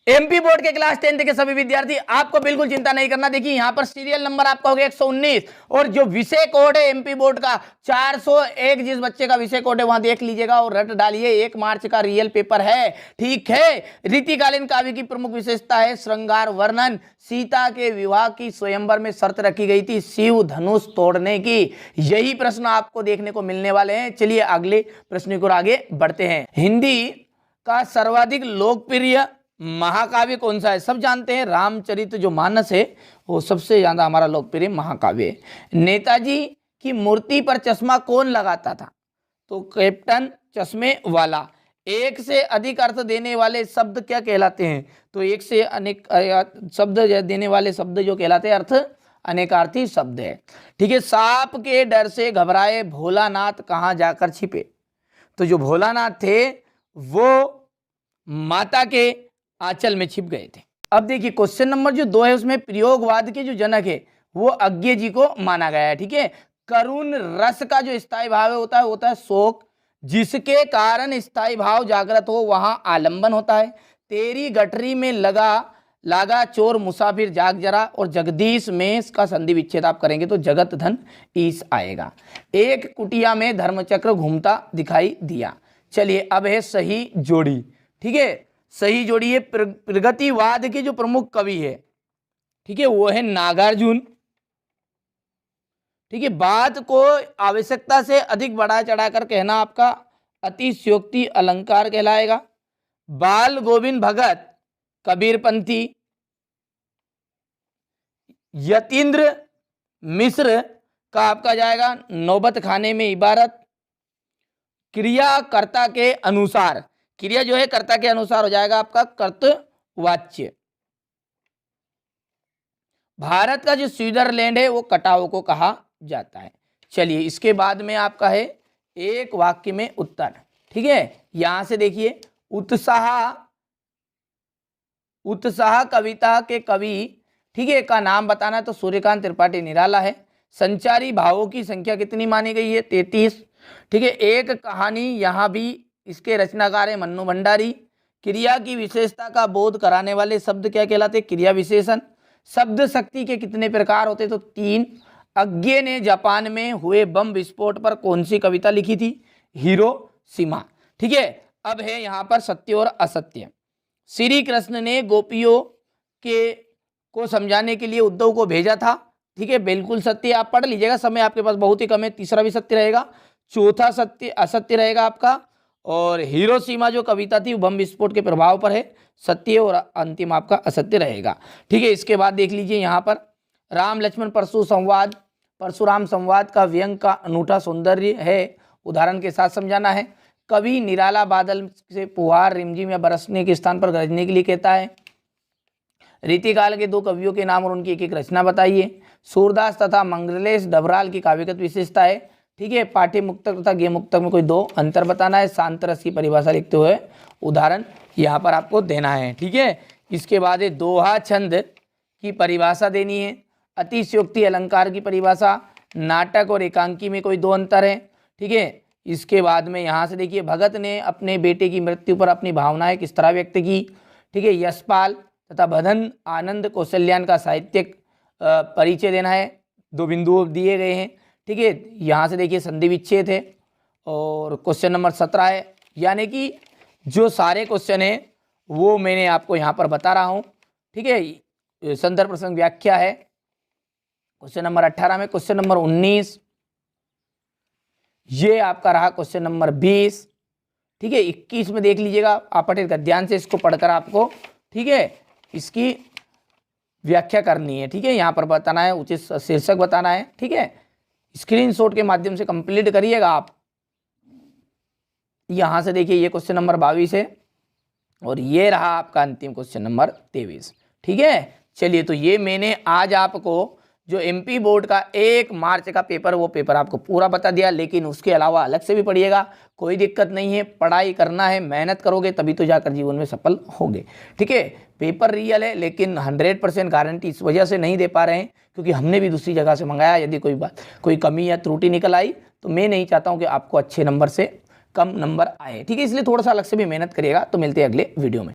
MP board के class 10th के सभी विद्यार्थी आपको बिल्कुल चिंता नहीं करना। देखिए यहां पर सीरियल नंबर आपका हो गया 119 और जो विषय कोड है एमपी बोर्ड का 401, जिस बच्चे का विषय कोड है वहां देख लीजिएगा और रट डालिए। 1 मार्च का रियल पेपर है, ठीक है। रीतिकालीन काव्य की प्रमुख विशेषता है श्रृंगार वर्णन। सीता के विवाह की स्वयंवर में शर्त रखी गई थी शिव धनुष तोड़ने की। यही प्रश्न आपको देखने को मिलने वाले हैं। चलिए अगले प्रश्न की ओर आगे बढ़ते हैं। हिंदी का सर्वाधिक लोकप्रिय महाकाव्य कौन सा है? सब जानते हैं रामचरित जो मानस है वो सबसे ज्यादा हमारा लोकप्रिय महाकाव्य है। नेताजी की मूर्ति पर चश्मा कौन लगाता था? तो कैप्टन चश्मे वाला। एक से अधिक अर्थ देने वाले शब्द क्या कहलाते हैं? तो एक से अनेक शब्द देने वाले शब्द जो कहलाते हैं अर्थ अनेकार्थी शब्द है, ठीक है। सांप के डर से घबराए भोलानाथ कहाँ जाकर छिपे? तो जो भोलानाथ थे वो माता के आंचल में छिप गए थे। अब देखिए क्वेश्चन नंबर जो 2 है उसमें प्रयोगवाद के जो जनक है वो अज्ञे जी को माना गया है, ठीक है। करुण रस का जो स्थायी भाव होता है शोक, जिसके कारण स्थायी भाव जागृत हो वहां आलंबन होता है। तेरी गठरी में लागा चोर मुसाफिर जाग जरा, और जगदीश में इसका संधि विच्छेद आप करेंगे तो जगत धन ईस आएगा। एक कुटिया में धर्मचक्र घूमता दिखाई दिया। चलिए अब है सही जोड़ी, ठीक है। सही जोड़ी है प्रगतिवाद के जो प्रमुख कवि है, ठीक है, वो है नागार्जुन, ठीक है। बात को आवश्यकता से अधिक बढ़ा चढ़ाकर कहना आपका अतिशयोक्ति अलंकार कहलाएगा। बाल गोविंद भगत कबीरपंथी। यतीन्द्र मिश्र का आपका जाएगा नौबत खाने में इबारत। क्रियाकर्ता के अनुसार, क्रिया जो है कर्ता के अनुसार हो जाएगा आपका कर्तवाच्य। भारत का जो स्विट्जरलैंड है वो कटाव को कहा जाता है। चलिए इसके बाद में आपका है एक वाक्य में उत्तर, ठीक है। यहां से देखिए उत्साह कविता के कवि, ठीक है, का नाम बताना है तो सूर्यकांत त्रिपाठी निराला है। संचारी भावों की संख्या कितनी मानी गई है? 33, ठीक है। एक कहानी, यहां भी इसके रचनाकार है मन्नू भंडारी। क्रिया की विशेषता का बोध कराने वाले शब्द क्या कहलाते? क्रिया विशेषण। शब्द शक्ति के कितने प्रकार होते? तो 3। अज्ञे ने जापान में हुए बम विस्फोट पर कौन सी कविता लिखी थी? हिरोशिमा, ठीक है। अब है यहां पर सत्य और असत्य। श्री कृष्ण ने गोपियों को समझाने के लिए उद्धव को भेजा था, ठीक है, बिल्कुल सत्य। आप पढ़ लीजिएगा, समय आपके पास बहुत ही कम है। तीसरा भी सत्य रहेगा, चौथा सत्य असत्य रहेगा आपका। और हिरोशिमा जो कविता थी बम विस्फोट के प्रभाव पर है, सत्य, और अंतिम आपका असत्य रहेगा, ठीक है। इसके बाद देख लीजिए यहाँ पर राम लक्ष्मण परशुराम संवाद का व्यंग का अनूठा सौंदर्य है, उदाहरण के साथ समझाना है। कवि निराला बादल से पुहार रिमझिम या बरसने के स्थान पर गरजने के लिए कहता है। रीतिकाल के 2 कवियों के नाम और उनकी एक एक रचना बताइए। सूरदास तथा मंगलेश डबराल की काव्यगत विशेषता है, ठीक है। पाठ्य मुक्तक तथा गेय मुक्तक में कोई 2 अंतर बताना है। शांत रस की परिभाषा लिखते हुए उदाहरण यहाँ पर आपको देना है, ठीक है। इसके बाद है दोहा छंद की परिभाषा देनी है। अतिशयोक्ति अलंकार की परिभाषा। नाटक और एकांकी में कोई 2 अंतर है, ठीक है। इसके बाद में यहाँ से देखिए भगत ने अपने बेटे की मृत्यु पर अपनी भावनाएं किस तरह व्यक्त की, ठीक है। यशपाल तथा बधन आनंद कौशल्यान का साहित्यिक परिचय देना है। 2 बिंदु दिए गए हैं, ठीक है। यहाँ से देखिए संधि विच्छेद है। और क्वेश्चन नंबर 17 है, यानी कि जो सारे क्वेश्चन हैं वो मैंने आपको यहाँ पर बता रहा हूँ, ठीक है। संदर्भ प्रसंग व्याख्या है क्वेश्चन नंबर 18 में। क्वेश्चन नंबर 19 ये आपका रहा क्वेश्चन नंबर 20, ठीक है। 21 में देख लीजिएगा, आप पढ़ेगा ध्यान से इसको पढ़कर आपको, ठीक है, इसकी व्याख्या करनी है, ठीक है। यहाँ पर बताना है, उचित शीर्षक बताना है, ठीक है। स्क्रीनशॉट के माध्यम से कंप्लीट करिएगा आप। यहां से देखिए ये क्वेश्चन नंबर 22 है और ये रहा आपका अंतिम क्वेश्चन नंबर 23, ठीक है। चलिए तो ये मैंने आज आपको जो एमपी बोर्ड का 1 मार्च का पेपर, वो पेपर आपको पूरा बता दिया, लेकिन उसके अलावा अलग से भी पढ़िएगा, कोई दिक्कत नहीं है। पढ़ाई करना है, मेहनत करोगे तभी तो जाकर जीवन में सफल होंगे, ठीक है। पेपर रियल है लेकिन 100% गारंटी इस वजह से नहीं दे पा रहे हैं क्योंकि हमने भी दूसरी जगह से मंगाया। यदि कोई कमी या त्रुटि निकल आई तो मैं नहीं चाहता हूँ कि आपको अच्छे नंबर से कम नंबर आए, ठीक है। इसलिए थोड़ा सा अलग से भी मेहनत करिएगा। तो मिलते हैं अगले वीडियो में।